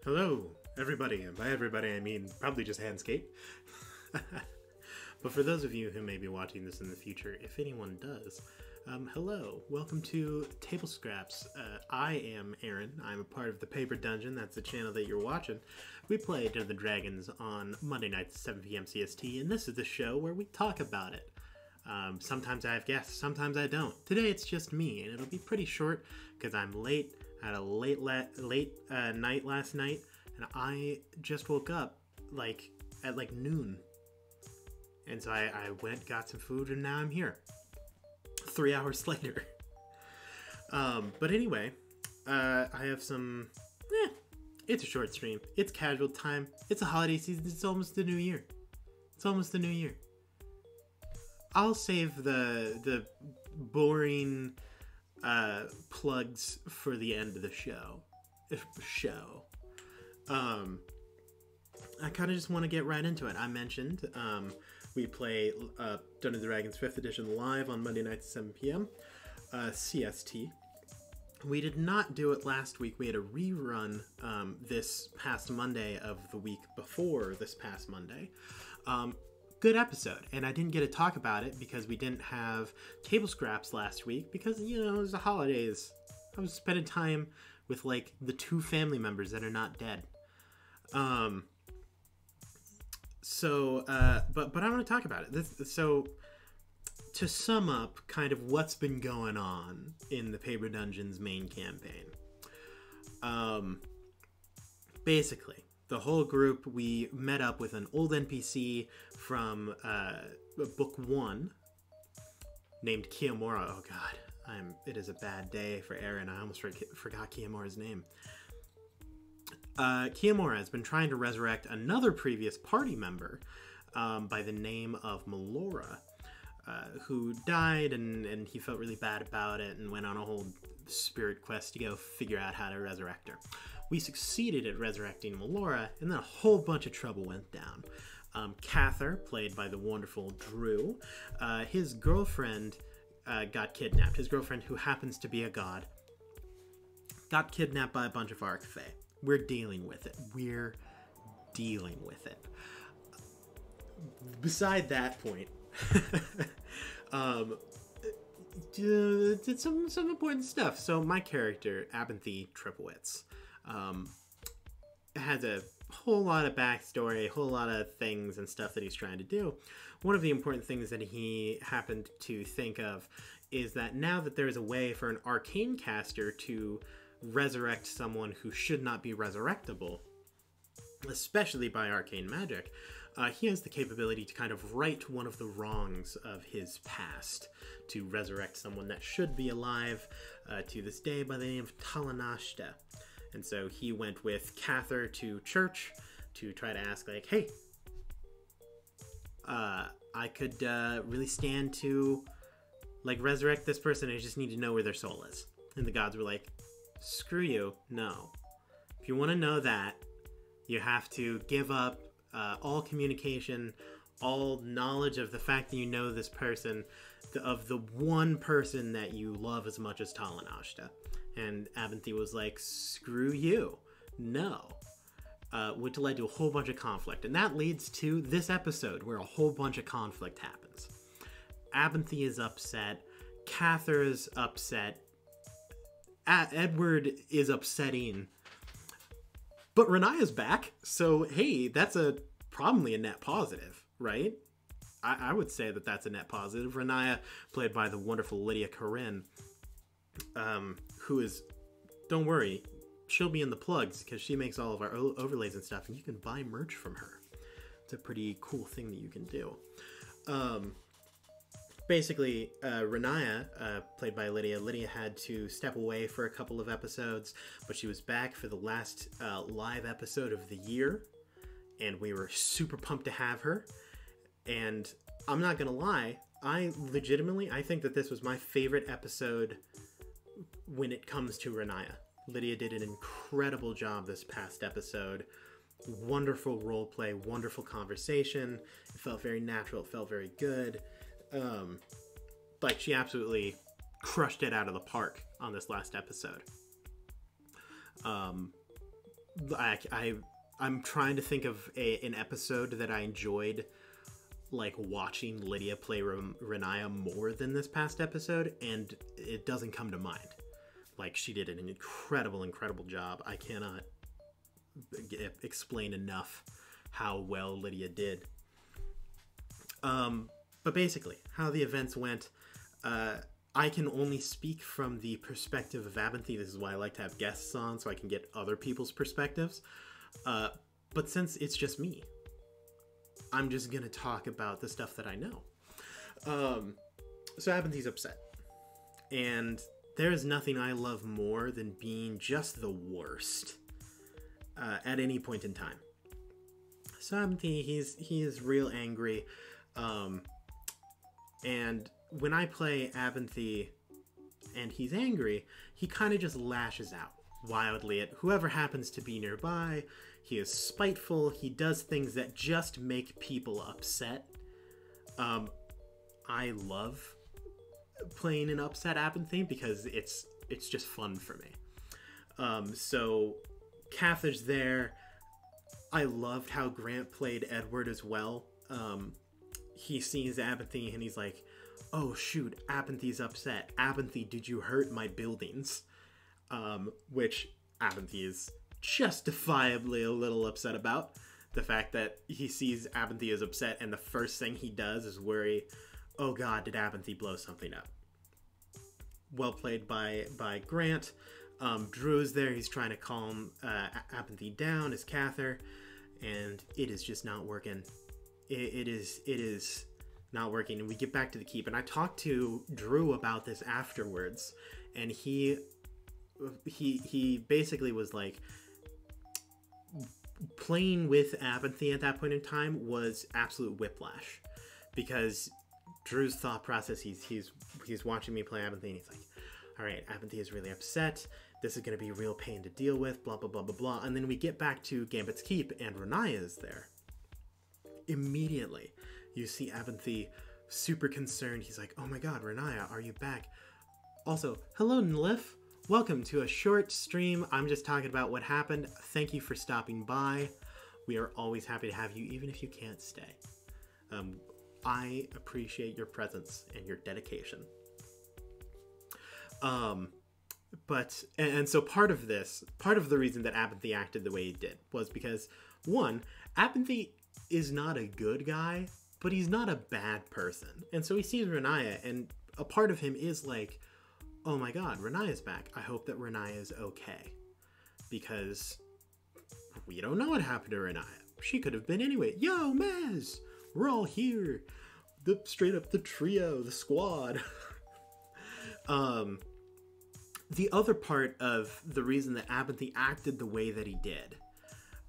Hello, everybody, and by everybody I mean probably just Handscape. But for those of you who may be watching this in the future, if anyone does, hello, welcome to Table Scraps. I am Aaron. I'm a part of the Paper Dungeon. That's the channel that you're watching. We play Dungeons and Dragons on Monday nights at 7 p.m. CST, and this is the show where we talk about it. Sometimes I have guests, sometimes I don't. Today it's just me, and it'll be pretty short because I'm late. I had a late night last night, and I just woke up at noon. And so I went, got some food, and now I'm here. 3 hours later. But anyway, I have some... it's a short stream. It's casual time. It's a holiday season. It's almost the new year. I'll save the boring plugs for the end of the show. I kind of just want to get right into it. I mentioned we play Dungeons & Dragons 5th edition live on Monday nights at 7 p.m. CST. We did not do it last week. We had a rerun this past Monday of the week before this past Monday. Good episode, and I didn't get to talk about it because we didn't have Table Scraps last week because, you know, it was the holidays. I was spending time with, the 2 family members that are not dead. But I want to talk about it. So, to sum up kind of what's been going on in the Paper Dungeon's main campaign. Basically, the whole group, we met up with an old NPC from book 1 named Kiyomura. Oh god, it is a bad day for Aaron. I almost forgot Kiyomura's name. Kiyomura has been trying to resurrect another previous party member by the name of Melora, who died, and he felt really bad about it and went on a whole spirit quest to go figure out how to resurrect her. We succeeded at resurrecting Melora, and then a whole bunch of trouble went down. Cather, played by the wonderful Drew, his girlfriend got kidnapped. His girlfriend, who happens to be a god, got kidnapped by a bunch of Archfey. We're dealing with it. Beside that point, did some important stuff. So my character, Abinthy Tripowitz, has a whole lot of backstory, a whole lot of things and stuff that he's trying to do. One of the important things that he happened to think of is that now that there's a way for an arcane caster to resurrect someone who should not be resurrectable, especially by arcane magic, he has the capability to kind of right one of the wrongs of his past, to resurrect someone that should be alive to this day by the name of Talanashta. And so he went with Cather to church to try to ask, hey, I could really stand to resurrect this person. I just need to know where their soul is. And the gods were like, screw you, no. If you want to know that, you have to give up all communication, all knowledge of the fact that you know this person, of the one person that you love as much as Talanashta. And Abinthy was like, screw you, no. Which led to a whole bunch of conflict. And that leads to this episode where a whole bunch of conflict happens. Abinthy is upset. Cather is upset. Edward is upsetting. But Renaya's back, so hey, that's probably a net positive, right? I would say that that's a net positive. Renaya, played by the wonderful Lydia Corinne, who is, don't worry, she'll be in the plugs because she makes all of our overlays and stuff, and you can buy merch from her. It's a pretty cool thing that you can do. Basically, Renaya, played by Lydia had to step away for a couple of episodes, but she was back for the last live episode of the year, and we were super pumped to have her. And I'm not gonna lie, I think that this was my favorite episode when it comes to Renaya. Lydia did an incredible job this past episode. Wonderful roleplay, wonderful conversation. It felt very natural, it felt very good. She absolutely crushed it out of the park on this last episode. I'm trying to think of an episode that I enjoyed, like, watching Lydia play Renaya more than this past episode, and it doesn't come to mind. Like, she did an incredible job. I cannot explain enough how well Lydia did. But basically, how the events went, I can only speak from the perspective of Abinthy. This is why I like to have guests on, so I can get other people's perspectives. But since it's just me, I'm just gonna talk about the stuff that I know. So Abinthy's upset. And there is nothing I love more than being just the worst at any point in time. So Abinthy, he is real angry. And when I play Abinthy and he's angry, he kind of just lashes out wildly at whoever happens to be nearby. He is spiteful. He does things that just make people upset. I love playing an upset Abinthy because it's just fun for me. So Cather's there. I loved how Grant played Edward as well. He sees Abinthy and he's like, oh shoot, Abinthy's upset. Abinthy, did you hurt my buildings? Which Abinthy is justifiably a little upset about. The fact that he sees Abinthy as upset and the first thing he does is worry, oh god, did Abinthy blow something up? Well played by Grant. Drew's there, he's trying to calm Abinthy down as Cather, and it is just not working. It is not working, and we get back to the keep, and I talked to Drew about this afterwards, and he basically was like, playing with Abinthy at that point in time was absolute whiplash, because Drew's thought process, he's watching me play Abinthy, and he's like, all right, Abinthy is really upset, this is going to be a real pain to deal with, blah blah blah blah blah. And then we get back to Gambit's Keep and Renaya is there. Immediately you see Abinthy super concerned. He's like, oh my god, Renaya, are you back? Also, hello Nlif, welcome to a short stream. I'm just talking about what happened. Thank you for stopping by. We are always happy to have you, even if you can't stay. I appreciate your presence and your dedication. So part of the reason that Abinthy acted the way he did was because, one, Abinthy is not a good guy, but he's not a bad person. And so he sees Renaya, and a part of him is like, oh my god, Renaya's back. I hope that Renaya is okay. Because we don't know what happened to Renaya. She could have been anyway. Yo, Maz! We're all here. Straight up the trio, the squad. The other part of the reason that Abinthy acted the way that he did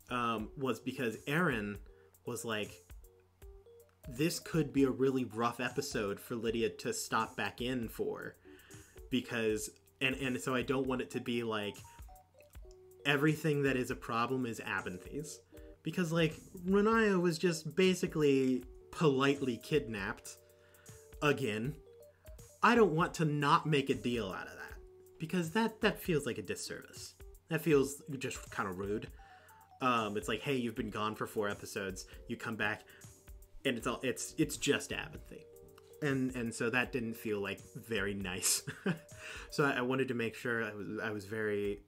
was because Aaron was like, this could be a really rough episode for Lydia to stop back in for, because and so I don't want it to be like everything that is a problem is Abinthy's, because like Renaya was just basically politely kidnapped again. I don't want to not make a deal out of that, because that feels like a disservice. That feels just kind of rude. It's like, hey, you've been gone for 4 episodes, you come back, and it's just Abinthy, and so that didn't feel like very nice. So I wanted to make sure I was very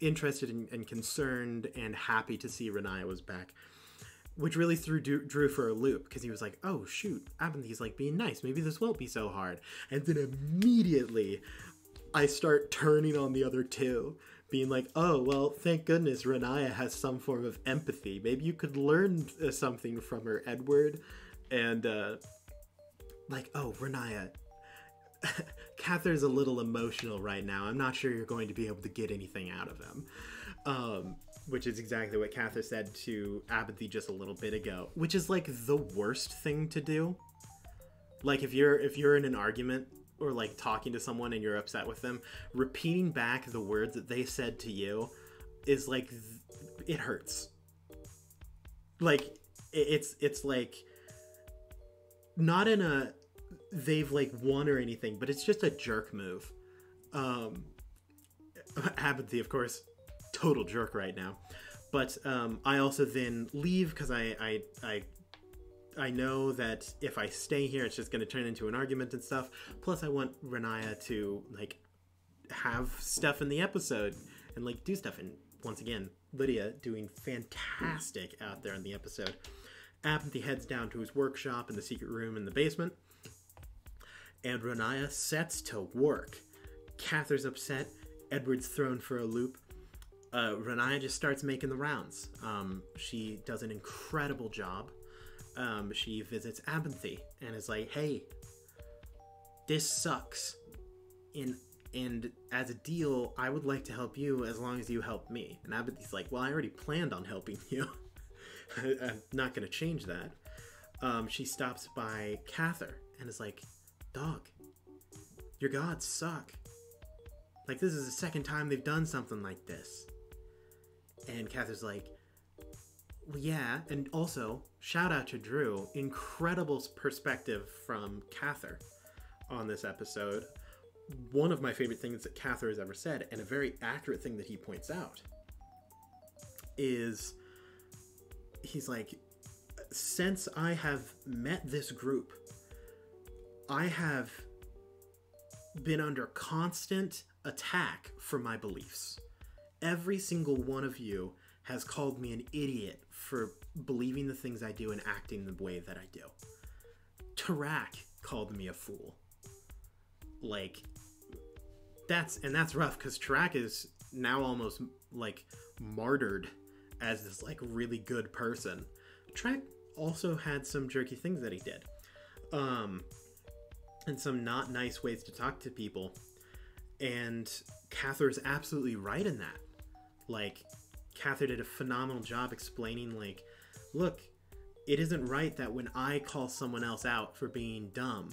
interested and concerned and happy to see Renaya was back, which really threw Drew for a loop, because he was like, oh shoot, Abinthy's like being nice, maybe this won't be so hard. And then immediately I start turning on the other two, being like, oh, well, thank goodness Renaya has some form of empathy. Maybe you could learn something from her, Edward. And, like, oh, Renaya, Cather's a little emotional right now. I'm not sure you're going to be able to get anything out of him. Which is exactly what Cather said to Abinthy just a little bit ago. Which is, like, the worst thing to do. Like, if you're in an argument, or like talking to someone and you're upset with them, repeating back the words that they said to you is like, it hurts. Like, it's like, not in a, they've like won or anything, but it's just a jerk move. Abinthy, of course, total jerk right now. But I also then leave because I know that if I stay here, it's just going to turn into an argument and stuff. Plus, I want Renaya to, like, have stuff in the episode and, like, do stuff. And once again, Lydia doing fantastic out there in the episode. Apathy heads down to his workshop in the secret room in the basement. And Renaya sets to work. Cather's upset. Edward's thrown for a loop. Renaya just starts making the rounds. She does an incredible job. She visits Apathy and is like, hey, this sucks. And as a deal, I would like to help you as long as you help me. And Apathy's like, well, I already planned on helping you. I'm not going to change that. She stops by Cather and is like, dog, your gods suck. Like, this is the second time they've done something like this. And Cather's like, well, yeah, and also, shout out to Drew. Incredible perspective from Cather on this episode. One of my favorite things that Cather has ever said, and a very accurate thing that he points out, is he's like, since I have met this group, I have been under constant attack for my beliefs. Every single one of you has called me an idiot for believing the things I do and acting the way that I do. Tarak called me a fool. Like, that's rough, because Tarak is now almost, like, martyred as this, like, really good person. Tarak also had some jerky things that he did. And some not nice ways to talk to people. And Cather's absolutely right in that. Like, Cather did a phenomenal job explaining, like, look, it isn't right that when I call someone else out for being dumb,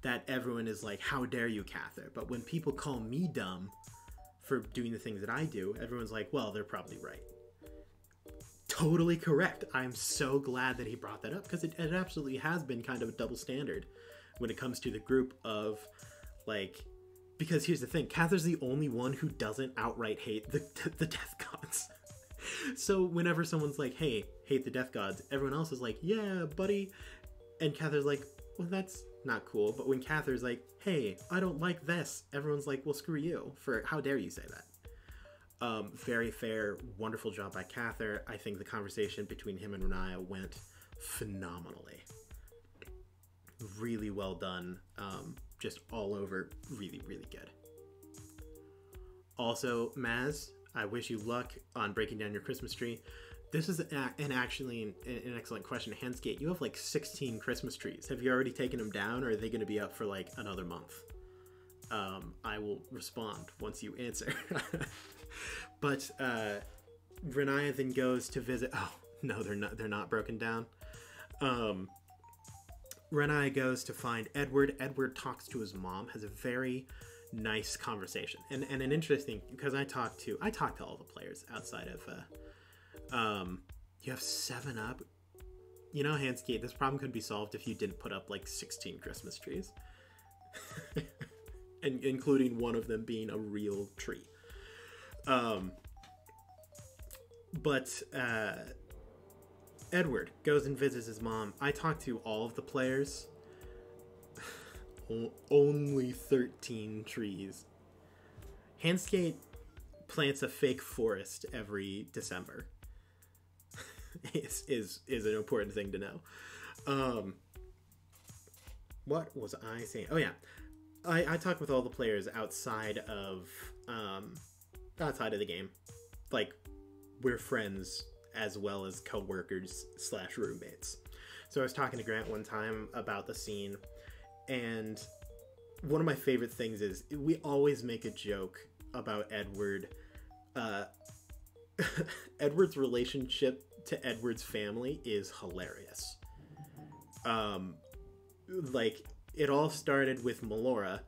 that everyone is like, how dare you, Cather? But when people call me dumb for doing the things that I do, everyone's like, well, they're probably right. Totally correct. I'm so glad that he brought that up, because it absolutely has been kind of a double standard when it comes to the group of, like, because here's the thing, Cather's the only one who doesn't outright hate the death gods. So whenever someone's like, hey, hate the death gods, everyone else is like, yeah, buddy. And Cather's like, well, that's not cool. But when Cather's like, hey, I don't like this, everyone's like, well, screw you, for how dare you say that. Very fair, wonderful job by Cather. I think the conversation between him and Renaya went phenomenally. Really well done. Just all over, really, really good. Also, Maz, I wish you luck on breaking down your Christmas tree. This is actually an excellent question. Hansgate, you have like 16 Christmas trees. Have you already taken them down, or are they going to be up for like another month? I will respond once you answer. But Renaya then goes to visit. Oh no, they're not broken down. Renaya goes to find Edward. Edward talks to his mom, has a very nice conversation, and an interesting, because I talked to all the players outside of you have 7-Up. You know, Hansgate, this problem could be solved if you didn't put up like 16 Christmas trees. And including one of them being a real tree. But Edward goes and visits his mom. I talked to all of the players. Only 13 trees. Hansgate plants a fake forest every December. is an important thing to know. What was I saying? Oh yeah, I talked with all the players outside of the game. Like, we're friends as well as co-workers / roommates. So I was talking to Grant one time about the scene, and one of my favorite things is we always make a joke about Edward. Edward's relationship to Edward's family is hilarious. Like, it all started with Melora,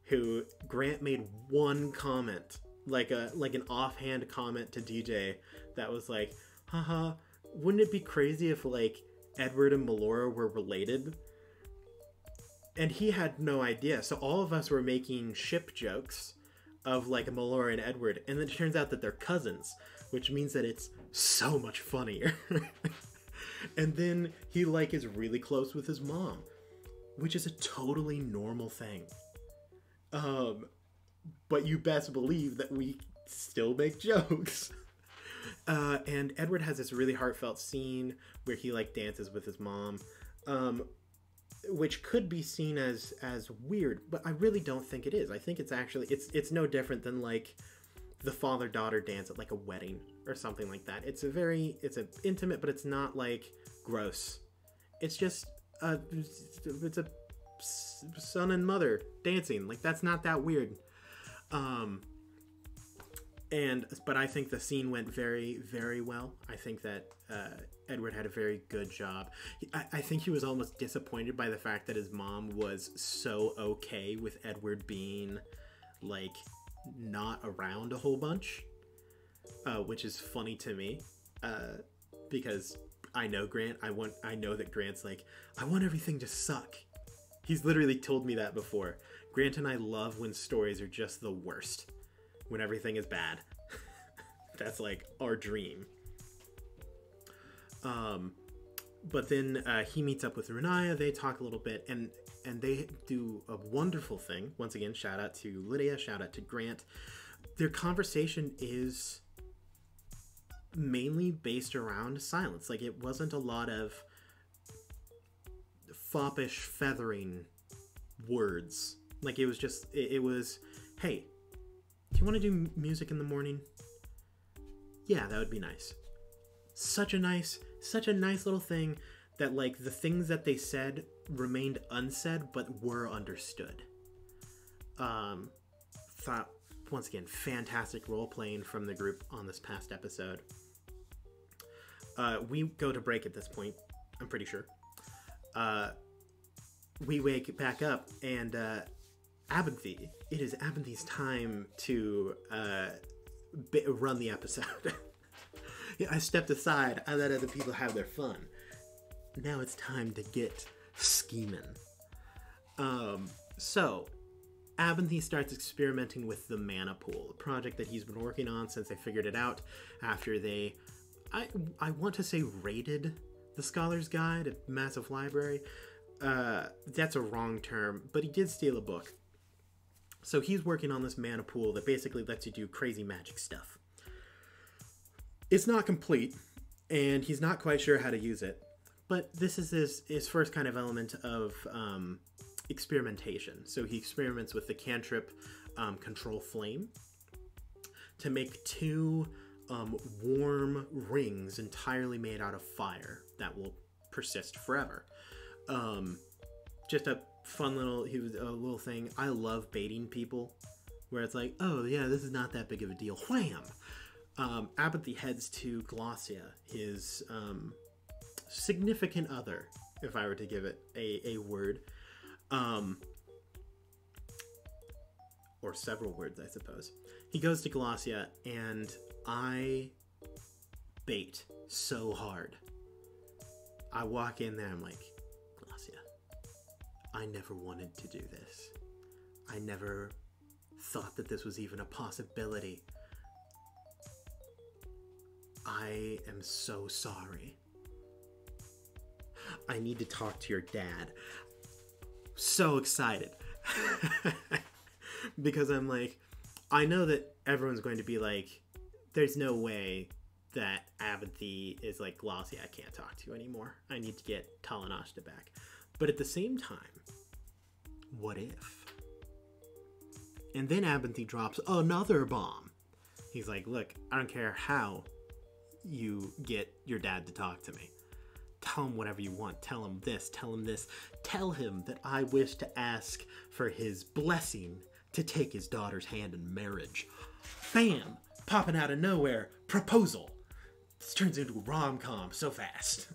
who Grant made one comment, like an offhand comment to DJ that was like, haha, wouldn't it be crazy if like Edward and Melora were related? And he had no idea. So all of us were making ship jokes of like Melora and Edward, and then it turns out that they're cousins, which means that it's so much funnier. And then he like is really close with his mom, which is a totally normal thing. But you best believe that we still make jokes. And Edward has this really heartfelt scene where he like dances with his mom, which could be seen as weird, but I really don't think it is. I think it's actually it's no different than like the father-daughter dance at like a wedding or something like that. It's a intimate, but it's not like gross. It's just it's a son and mother dancing. Like, that's not that weird. But I think the scene went very, very well. I think that Edward had a very good job. I think he was almost disappointed by the fact that his mom was so okay with Edward being like not around a whole bunch, which is funny to me, because I know Grant. I know that Grant's like, I want everything to suck. He's literally told me that before. Grant and I love when stories are just the worst, when everything is bad. That's like our dream. But then he meets up with Runaya. They talk a little bit, and they do a wonderful thing. Once again, shout out to Lydia, shout out to Grant. Their conversation is mainly based around silence. Like, it wasn't a lot of foppish feathering words. Like, it was just, it was, hey, do you want to do music in the morning? Yeah, that would be nice. Such a nice little thing that, like, the things that they said remained unsaid, but were understood. Thought, once again, fantastic role-playing from the group on this past episode. We go to break at this point, I'm pretty sure. We wake back up, and Abinthy. It is Abinthy's time to run the episode. Yeah, I stepped aside. I let other people have their fun. Now it's time to get scheming. So Abinthy starts experimenting with the mana pool, a project that he's been working on since they figured it out after they, I want to say, raided the Scholar's Guide, a massive library. That's a wrong term, but he did steal a book. So he's working on this mana pool that basically lets you do crazy magic stuff. It's not complete, and he's not quite sure how to use it, but this is his first kind of element of experimentation. So he experiments with the cantrip Control Flame to make 2 warm rings entirely made out of fire that will persist forever. Just a fun little thing. I love baiting people, where it's like, oh yeah, this is not that big of a deal. Wham! Abinthy heads to Glossia, his significant other, if I were to give it a word. Or several words, I suppose. He goes to Glossia, and I bait so hard. I walk in there, I'm like, Glossia, I never wanted to do this. I never thought that this was even a possibility. I am so sorry. I need to talk to your dad. So excited. Because I'm like, I know that everyone's going to be like, there's no way that Abinthy is like, Glossia, I can't talk to you anymore. I need to get Talanashta back. But at the same time, what if? And then Abinthy drops another bomb. He's like, look, I don't care how you get your dad to talk to me. Tell him whatever you want. Tell him this. Tell him this. Tell him that I wish to ask for his blessing to take his daughter's hand in marriage. Bam! Popping out of nowhere. Proposal. This turns into a rom-com so fast.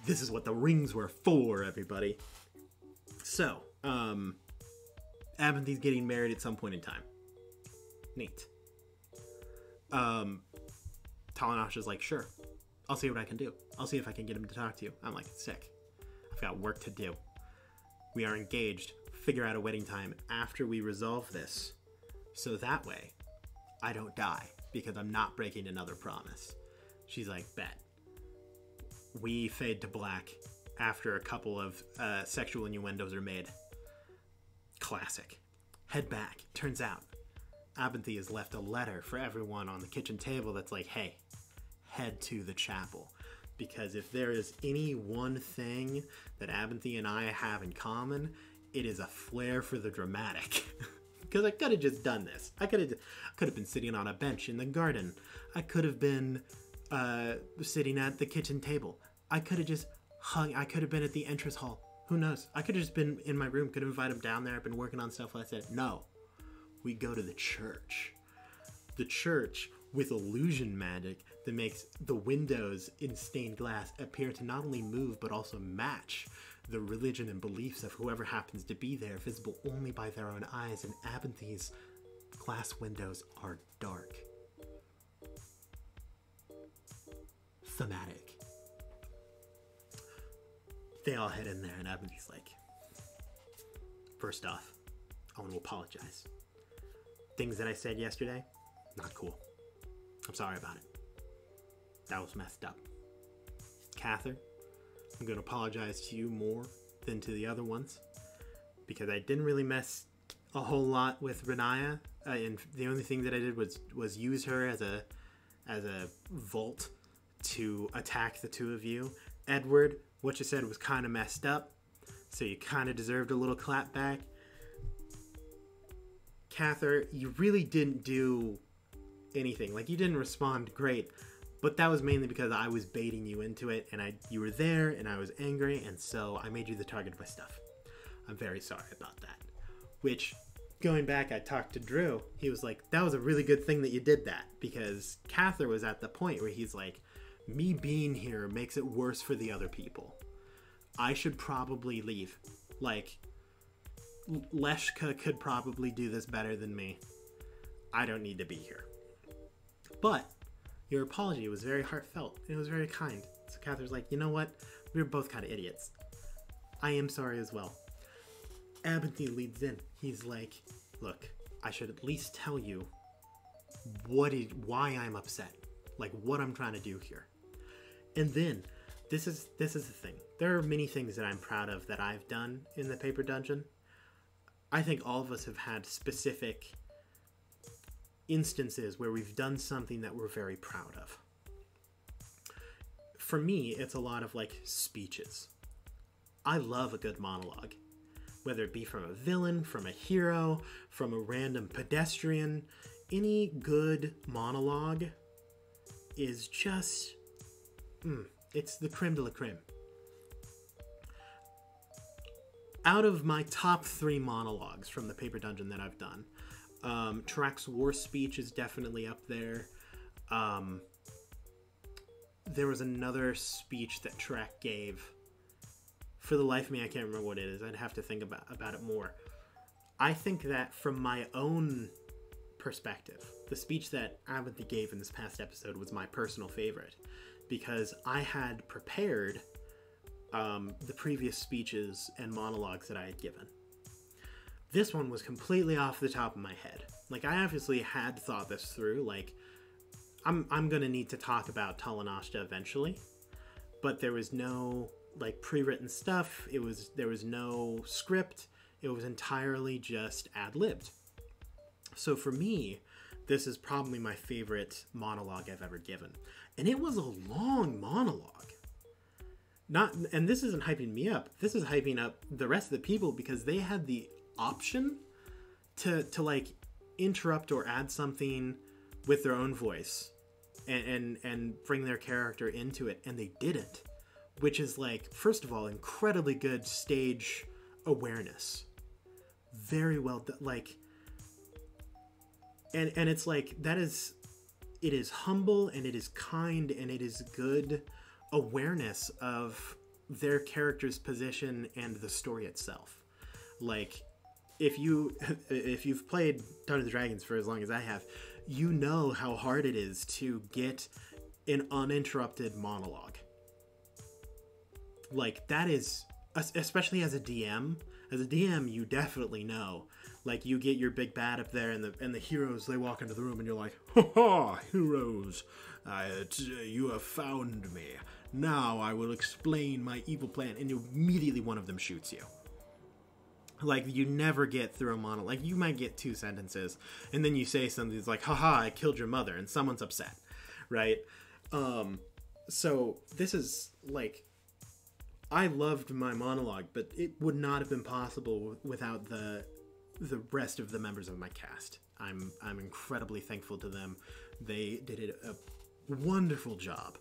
This is what the rings were for, everybody. So, Abinthy's getting married at some point in time. Neat. Talanashta's like, sure, I'll see what I can do. I'll see if I can get him to talk to you. I'm like, sick. I've got work to do. We are engaged. Figure out a wedding time after we resolve this. so that way I don't die, because I'm not breaking another promise. She's like, bet. We fade to black after a couple of sexual innuendos are made. Classic. Head back. Turns out Abinthy has left a letter for everyone on the kitchen table that's like, hey, head to the chapel. Because if there is any one thing that Abinthy and I have in common, it is a flair for the dramatic. Because I could have just done this. I could have been sitting on a bench in the garden. I could have been sitting at the kitchen table. I could have just hung. I could have been at the entrance hall. Who knows? I could have just been in my room. Could have invited him down there. I've been working on stuff like that. No. We go to the church. The church with illusion magic that makes the windows in stained glass appear to not only move but also match the religion and beliefs of whoever happens to be there, visible only by their own eyes, and Abinthy's glass windows are dark. Thematic. They all head in there, and Abinthy's like, first off, I want to apologize. Things that I said yesterday, not cool. I'm sorry about it. That was messed up. Cather, I'm going to apologize to you more than to the other ones, because I didn't really mess a whole lot with Renaya, and the only thing that I did was use her as a vault to attack the two of you. Edward, what you said was kind of messed up, so you kind of deserved a little clap back. Cather, you really didn't do anything. Like, you didn't respond great, but that was mainly because I was baiting you into it, and you were there, and I was angry, and so I made you the target of my stuff. I'm very sorry about that. Which, going back, I talked to Drew. He was like, that was a really good thing that you did that, because Cather was at the point where he's like, me being here makes it worse for the other people. I should probably leave. Like, Leshka could probably do this better than me. I don't need to be here. But your apology was very heartfelt. It was very kind. So Cather's like, you know what? We were both kind of idiots. I am sorry as well. Abinthy leads in. He's like, look, I should at least tell you why I'm upset. Like, what I'm trying to do here. And then, this is the thing. There are many things that I'm proud of that I've done in the Paper Dungeon. I think all of us have had specific instances where we've done something that we're very proud of. For me, it's a lot of like speeches. I love a good monologue, whether it be from a villain, from a hero, from a random pedestrian. Any good monologue is just, it's the creme de la creme. Out of my top 3 monologues from the Paper Dungeon that I've done, Track's war speech is definitely up there. There was another speech that Track gave. For the life of me, I can't remember what it is. I'd have to think about it more. I think that from my own perspective, the speech that Abinthy gave in this past episode was my personal favorite, because I had prepared the previous speeches and monologues that I had given. This one was completely off the top of my head. Like, I obviously had thought this through. Like, I'm gonna need to talk about Talanashta eventually, but there was no like pre-written stuff. There was no script. It was entirely just ad-libbed. So for me, this is probably my favorite monologue I've ever given, and it was a long monologue. And this isn't hyping me up. This is hyping up the rest of the people, because they had the option to like interrupt or add something with their own voice and bring their character into it, and they didn't, which is like, first of all, incredibly good stage awareness. Very well done. Like, and it's like, it is humble, and it is kind, and it is good awareness of their character's position and the story itself. Like, if you've played Dungeons and Dragons for as long as I have, you know how hard it is to get an uninterrupted monologue. Like, that is, especially as a DM, As a DM, you definitely know. Like, you get your big bad up there, and the heroes, they walk into the room, and you're like, "Ha ha, heroes, you have found me. Now I will explain my evil plan." And immediately one of them shoots you. Like, you never get through a monologue. Like, you might get 2 sentences, and then you say something that's like, "Haha, I killed your mother," and someone's upset, right? So this is, like, I loved my monologue, but it would not have been possible without the rest of the members of my cast. I'm incredibly thankful to them. They did a wonderful job.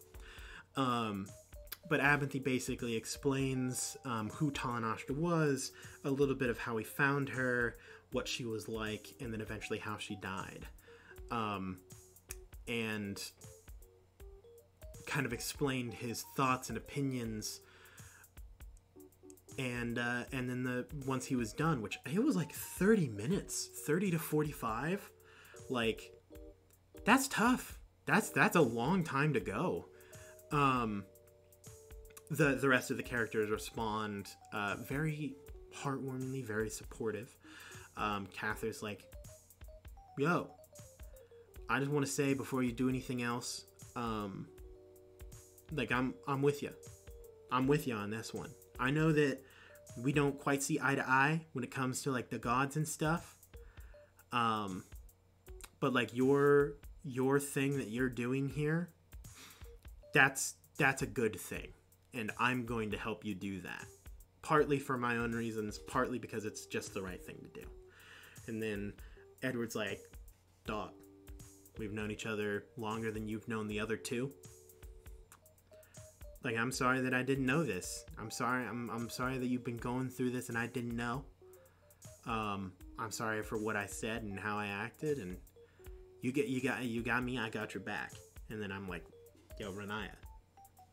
But Abinthy basically explains who Talanashta was, a little bit of how he found her, what she was like, and then eventually how she died. And kind of explained his thoughts and opinions. And then once he was done, which it was like 30 minutes, 30 to 45, like, that's tough. That's a long time to go. The rest of the characters respond very heartwarmingly, very supportive. Cather's like, "Yo, I just want to say before you do anything else, like, I'm with you. I'm with you on this one. I know that we don't quite see eye to eye when it comes to, like, the gods and stuff. But, like, your thing that you're doing here, that's a good thing. And I'm going to help you do that. Partly for my own reasons, partly because it's just the right thing to do." And then Edward's like, "Dog, we've known each other longer than you've known the other 2. Like, I'm sorry that I didn't know this. I'm sorry that you've been going through this and I didn't know. I'm sorry for what I said and how I acted, and you got me, I got your back." And then I'm like, "Yo, Renaya,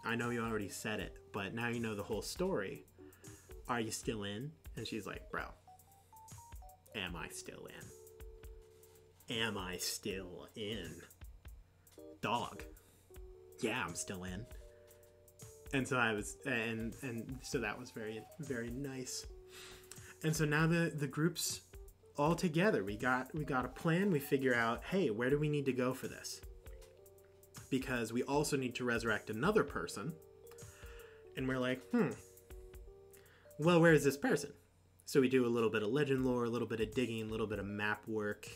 I know you already said it, but now you know the whole story. Are you still in?" And she's like, "Bro, am I still in? Am I still in? Dog, yeah, I'm still in." And so I was, and so that was very, very nice. And so now the group's all together. We got a plan. We figure out, hey, where do we need to go for this? Because we also need to resurrect another person. And we're like, well, where is this person? So we do a little bit of legend lore, a little bit of digging, a little bit of map work,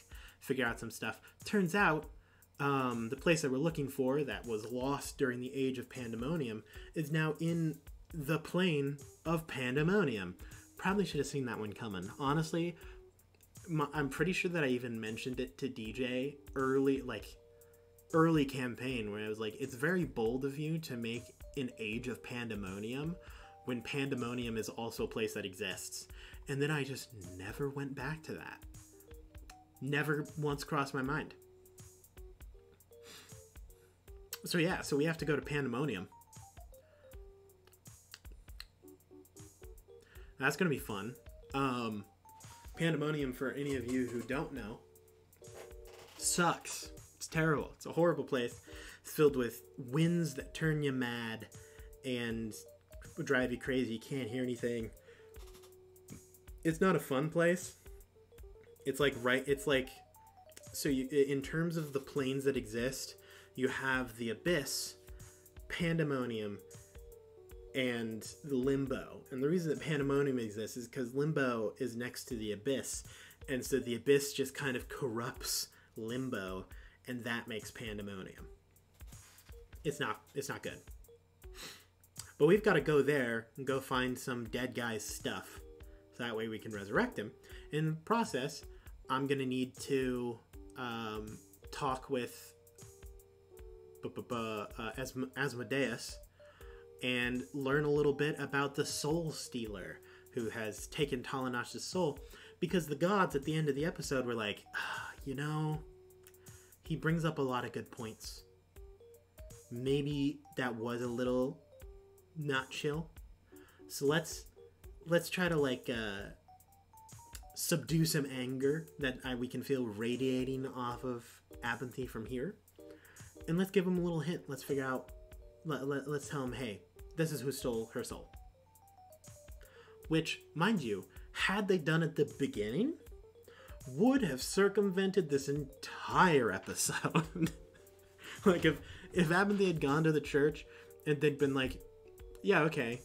figure out some stuff. Turns out, the place that we're looking for that was lost during the Age of Pandemonium is now in the plane of Pandemonium. Probably should have seen that one coming. Honestly, I'm pretty sure that I even mentioned it to DJ early campaign, where I was like, it's very bold of you to make an Age of Pandemonium when Pandemonium is also a place that exists. And then I just never went back to that. Never once crossed my mind. So yeah, so we have to go to Pandemonium. That's going to be fun. Pandemonium, for any of you who don't know, sucks. It's terrible. It's a horrible place. It's filled with winds that turn you mad and drive you crazy. You can't hear anything. It's not a fun place. It's like, so you, in terms of the planes that exist, you have the Abyss, Pandemonium, and the Limbo. And the reason that Pandemonium exists is because Limbo is next to the Abyss. And so the Abyss just kind of corrupts Limbo, and that makes Pandemonium. It's not good. But we've got to go there and go find some dead guy's stuff. So that way we can resurrect him. In the process, I'm going to need to talk with Asmodeus and learn a little bit about the Soul Stealer who has taken Talanash's soul, because the gods at the end of the episode were like, he brings up a lot of good points. Maybe that was a little not chill. So let's try to subdue some anger that we can feel radiating off of Abinthy from here. And let's give him a little hint. Let's figure out, let's tell him, hey, this is who stole her soul. which, mind you, had they done at the beginning, would have circumvented this entire episode. Like, if Abinthy had gone to the church and they'd been like, yeah, okay,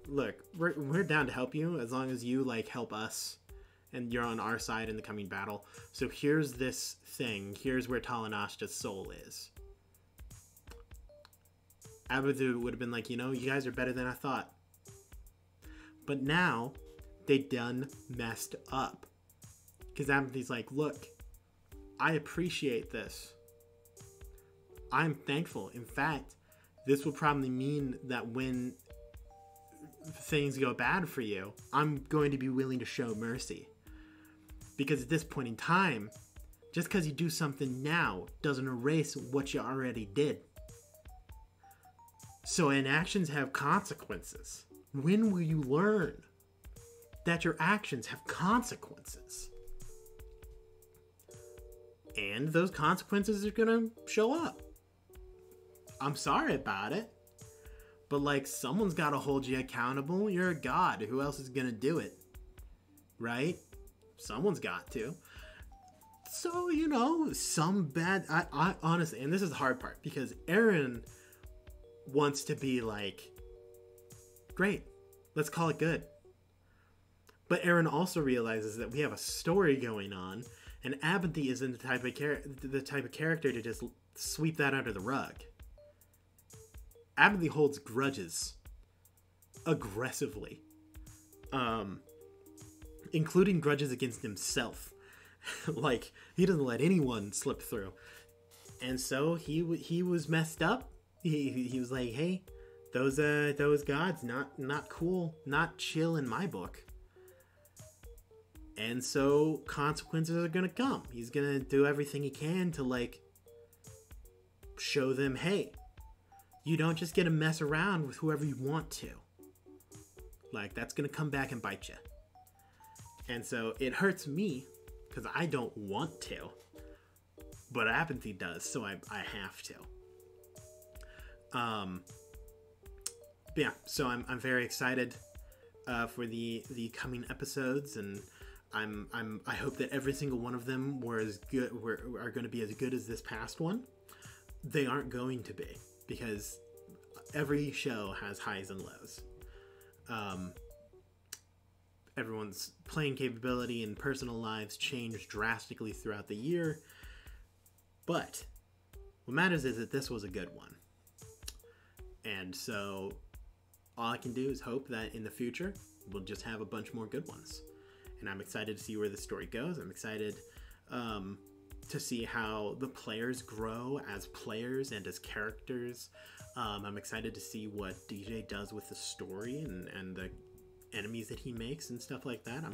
look, we're down to help you as long as you, like, help us and you're on our side in the coming battle. So here's this thing. Here's where Talanashta's soul is. Abinthy would have been like, you know, you guys are better than I thought. But now, they done messed up. Because Abinthy's like, look, I appreciate this. I'm thankful. In fact, this will probably mean that when things go bad for you, I'm going to be willing to show mercy. Because at this point in time, just because you do something now doesn't erase what you already did. So inactions have consequences. When will you learn that your actions have consequences? And those consequences are going to show up. I'm sorry about it. But, like, someone's got to hold you accountable. You're a god. Who else is going to do it? Right? Someone's got to. So, you know, some bad... I honestly... And this is the hard part. Because Aaron wants to be like, great, let's call it good. But Aaron also realizes that we have a story going on, and Abinthy isn't the type of character to just sweep that under the rug. Abinthy holds grudges aggressively, including grudges against himself. Like, he doesn't let anyone slip through. And so he was messed up. He was like, hey, those gods, not cool, not chill in my book. And so consequences are gonna come. He's gonna do everything he can to, like, show them, hey, you don't just get to mess around with whoever you want to. Like, that's gonna come back and bite you. And so it hurts me because I don't want to, but Abinthy does, so I have to. But yeah, so I'm very excited for the coming episodes, and I hope that every single one of them are going to be as good as this past one. They aren't going to be, because every show has highs and lows. Everyone's playing capability and personal lives change drastically throughout the year, but what matters is that this was a good one. And so all I can do is hope that in the future we'll just have a bunch more good ones. And I'm excited to see where the story goes. I'm excited to see how the players grow as players and as characters. I'm excited to see what DJ does with the story and the enemies that he makes and stuff like that.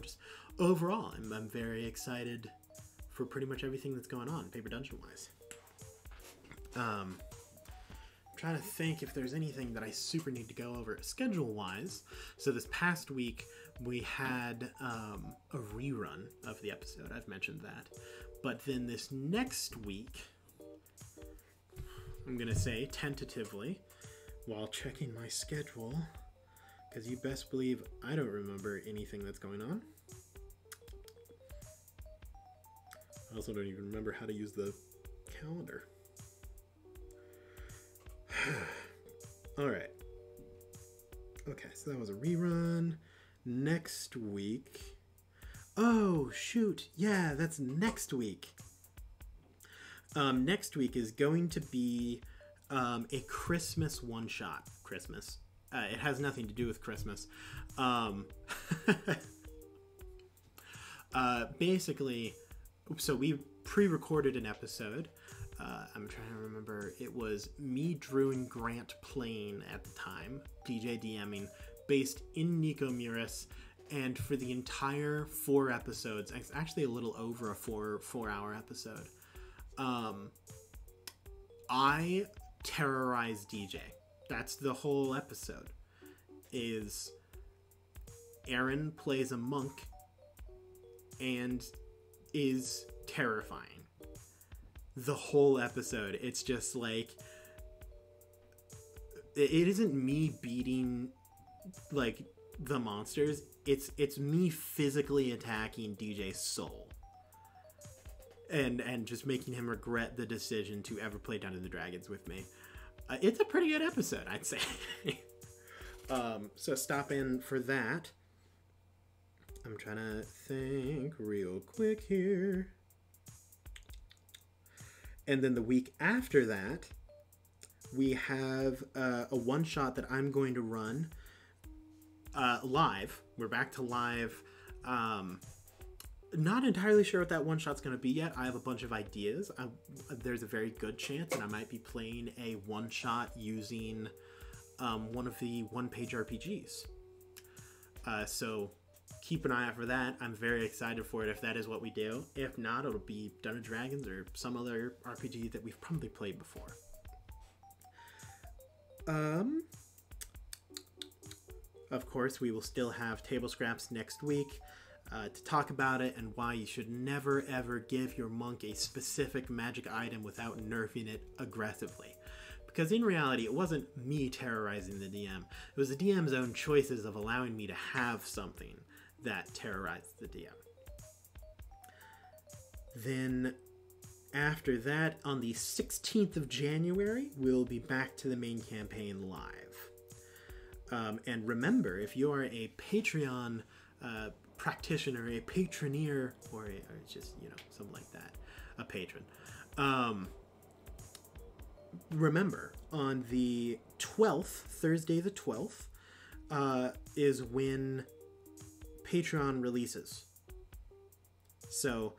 Overall, I'm very excited for pretty much everything that's going on, Paper Dungeon wise. Trying to think if there's anything that I super need to go over schedule wise. So this past week we had a rerun of the episode. I've mentioned that. But then this next week, I'm gonna say tentatively, while checking my schedule, because you best believe I don't remember anything that's going on. I also don't even remember how to use the calendar. Alright. Okay, so that was a rerun. Next week. Oh, shoot. Yeah, that's next week. Next week is going to be a Christmas one-shot. Christmas. It has nothing to do with Christmas. Basically, so we pre-recorded an episode. I'm trying to remember. It was me, Drew, and Grant playing at the time, DJ DMing, based in Nico Muris, and for the entire 4 episodes, it's actually a little over a 4-hour episode, I terrorized DJ. That's the whole episode. Is Aaron plays a monk and is terrifying. The whole episode, it's just like, it isn't me beating, like, the monsters. It's me physically attacking DJ's soul. And just making him regret the decision to ever play Dungeons and Dragons with me. It's a pretty good episode, I'd say. So stop in for that. I'm trying to think real quick here. And then the week after that, we have a one-shot that I'm going to run live. We're back to live. Not entirely sure what that one-shot's going to be yet. I have a bunch of ideas. There's a very good chance that I might be playing a one-shot using one of the one-page RPGs. So keep an eye out for that. I'm very excited for it if that is what we do. If not, it'll be Dungeons & Dragons or some other RPG that we've probably played before. Of course, we will still have Table Scraps next week to talk about it and why you should never ever give your monk a specific magic item without nerfing it aggressively. Because in reality, it wasn't me terrorizing the DM. It was the DM's own choices of allowing me to have something that terrorized the DM. Then after that, on the 16th of January, we'll be back to the main campaign live. And remember, if you are a Patreon practitioner, a patroneer, or just, something like that, a patron, remember, on the 12th, Thursday the 12th, is when Patreon releases. So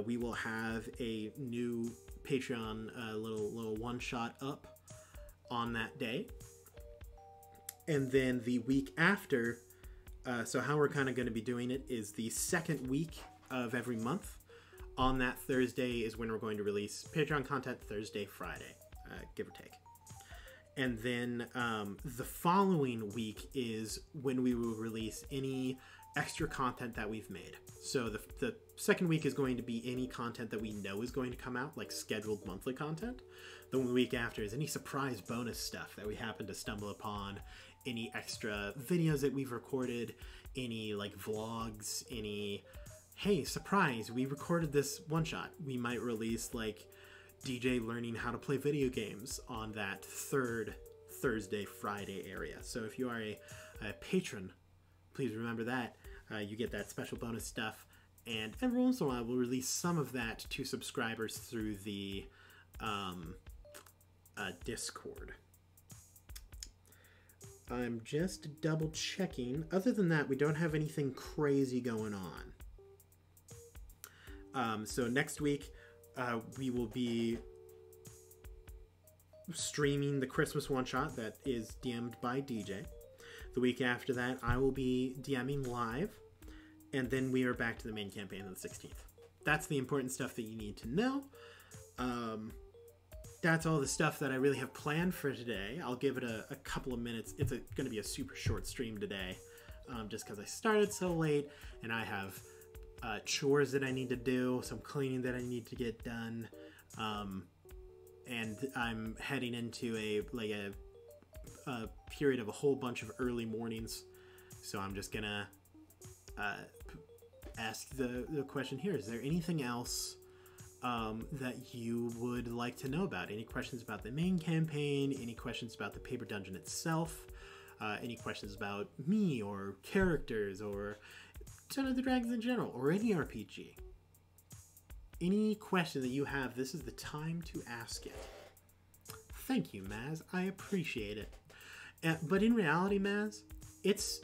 we will have a new Patreon little one-shot up on that day. And then the week after, so how we're kind of going to be doing it is the second week of every month. On that Thursday is when we're going to release Patreon content, Thursday, Friday, give or take. And then the following week is when we will release any extra content that we've made. So the second week is going to be any content that we know is going to come out, like scheduled monthly content. The week after is any surprise bonus stuff that we happen to stumble upon, any extra videos that we've recorded, any like vlogs, any, hey, surprise, we recorded this one shot. We might release like DJ learning how to play video games on that third Thursday, Friday area. So if you are a patron, please remember that. You get that special bonus stuff. And every once in a while, we'll release some of that to subscribers through the Discord. I'm just double checking. Other than that, we don't have anything crazy going on. So next week, we will be streaming the Christmas one-shot that is DM'd by DJ. The week after that, I will be DMing live, and then we are back to the main campaign on the 16th. That's the important stuff that you need to know. That's all the stuff that I really have planned for today. I'll give it a couple of minutes. It's going to be a super short stream today, just because I started so late, and I have chores that I need to do, some cleaning that I need to get done, and I'm heading into a period of a whole bunch of early mornings. So I'm just gonna ask the question here. Is there anything else that you would like to know about? Any questions about the main campaign? Any questions about the paper dungeon itself? Any questions about me or characters or Dungeons and Dragons in general, or any RPG? Any question that you have, this is the time to ask it. Thank you, Maz. I appreciate it. But in reality, Maz, it's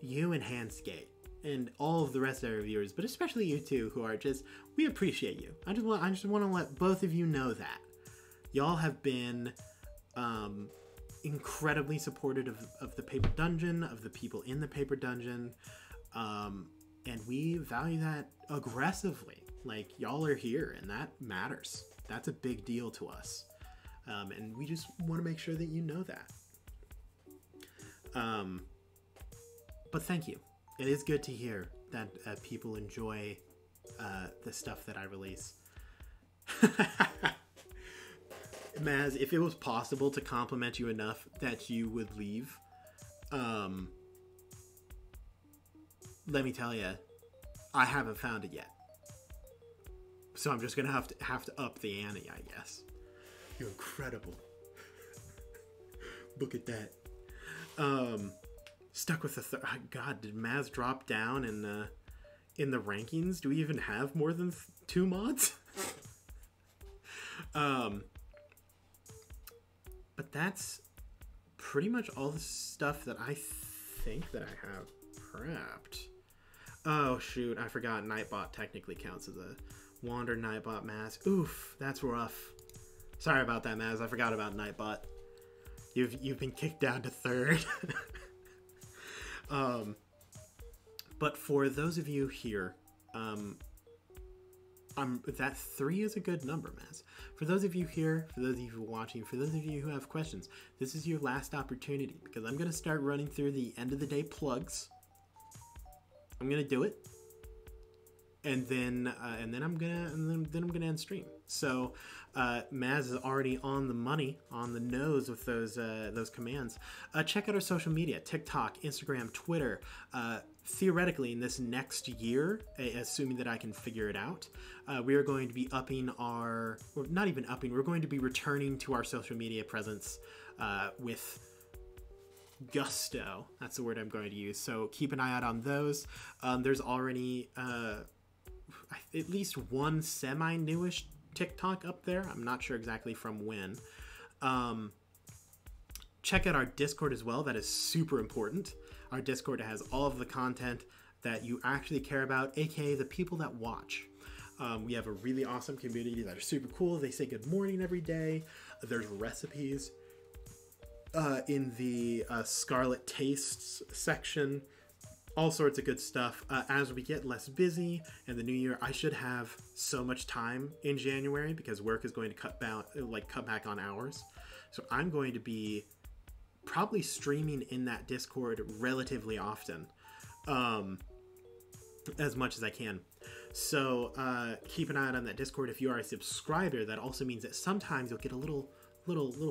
you and Handsgate and all of the rest of our viewers, but especially you two, who are just, we appreciate you. I just want to let both of you know that y'all have been incredibly supportive of the Paper Dungeon, of the people in the Paper Dungeon, and we value that aggressively. Like, y'all are here, and that matters. That's a big deal to us, and we just want to make sure that you know that. But thank you. It is good to hear that people enjoy the stuff that I release. Maz, if it was possible to compliment you enough that you would leave, let me tell you, I haven't found it yet. So I'm just gonna have to up the ante, I guess. You're incredible. Look at that. Stuck with the third. God, did Maz drop down in the rankings? Do we even have more than 2 mods? But that's pretty much all the stuff that I think that I have prepped. Oh shoot, I forgot Nightbot technically counts as a Wander Nightbot Maz. Oof, that's rough. Sorry about that, Maz. I forgot about Nightbot. You've been kicked down to 3rd. But for those of you here, that 3 is a good number, Maz. For those of you here, for those of you watching, for those of you who have questions, this is your last opportunity, because I'm gonna start running through the end of the day plugs. I'm gonna do it, and then I'm gonna end stream. So Maz is already on the money, on the nose with those commands. Check out our social media: TikTok, Instagram, Twitter. Theoretically, in this next year, assuming that I can figure it out, we are going to be upping our, or not even upping, we're going to be returning to our social media presence with gusto. That's the word I'm going to use. So keep an eye out on those. There's already at least one semi-newish TikTok up there. I'm not sure exactly from when. Check out our Discord as well. That is super important. Our Discord has all of the content that you actually care about, aka the people that watch. We have a really awesome community that are super cool. They say good morning every day. There's recipes in the Scarlet Tastes section. All sorts of good stuff. As we get less busy in the new year, I should have so much time in January because work is going to cut back on hours. So I'm going to be probably streaming in that Discord relatively often, as much as I can. So keep an eye out on that Discord. If you are a subscriber, that also means that sometimes you'll get a little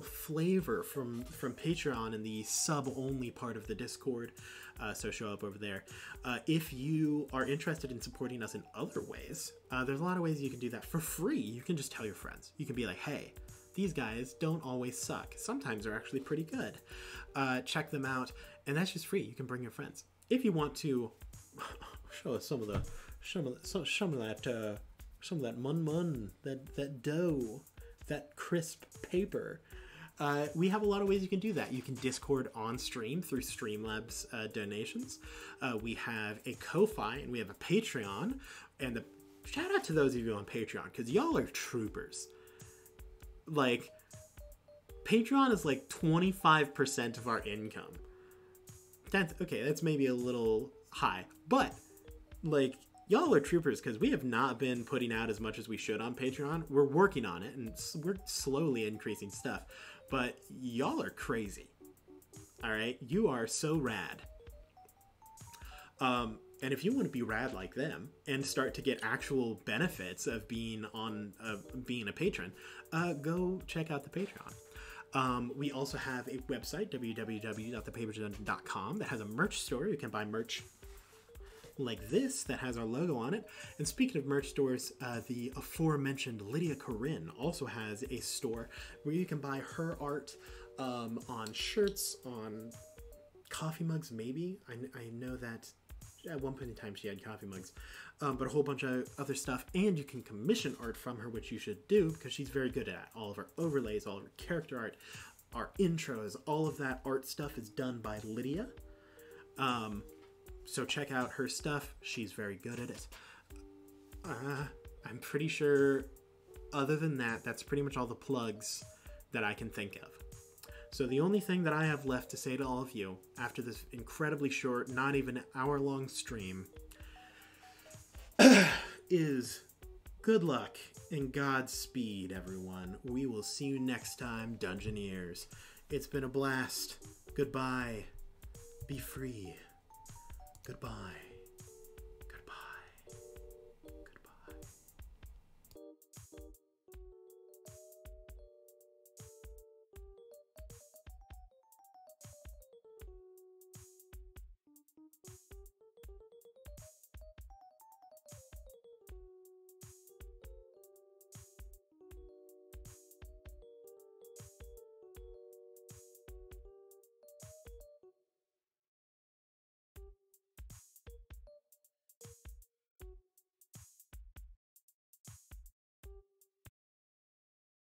flavor from Patreon in the sub-only part of the Discord. So show up over there. If you are interested in supporting us in other ways, there's a lot of ways you can do that for free. You can just tell your friends. You can be like, hey, these guys don't always suck. Sometimes they're actually pretty good. Check them out, and that's just free. You can bring your friends. If you want to show us some of that dough, that crisp paper, we have a lot of ways you can do that. You can Discord on stream through Streamlabs donations. We have a Ko-Fi and we have a Patreon. And shout out to those of you on Patreon, because y'all are troopers. Like, Patreon is like 25% of our income. That's okay, that's maybe a little high, but like, y'all are troopers, because we have not been putting out as much as we should on Patreon. We're working on it, and we're slowly increasing stuff, but y'all are crazy. All right, you are so rad. And if you want to be rad like them and start to get actual benefits of being a patron, go check out the Patreon. We also have a website, www.thepaperdungeon.com, that has a merch store. You can buy merch like this that has our logo on it. And speaking of merch stores, the aforementioned Lydia Corinne also has a store where you can buy her art on shirts, on coffee mugs, maybe. I know that at one point in time she had coffee mugs, but a whole bunch of other stuff. And you can commission art from her, which you should do, because she's very good at it. All of her overlays, all of her character art, our intros, all of that art stuff is done by Lydia. So check out her stuff. She's very good at it. I'm pretty sure, other than that, that's pretty much all the plugs that I can think of. So the only thing that I have left to say to all of you after this incredibly short, not even an hour-long stream, is good luck and Godspeed, everyone. We will see you next time, Dungeoneers. It's been a blast. Goodbye. Be free. Goodbye.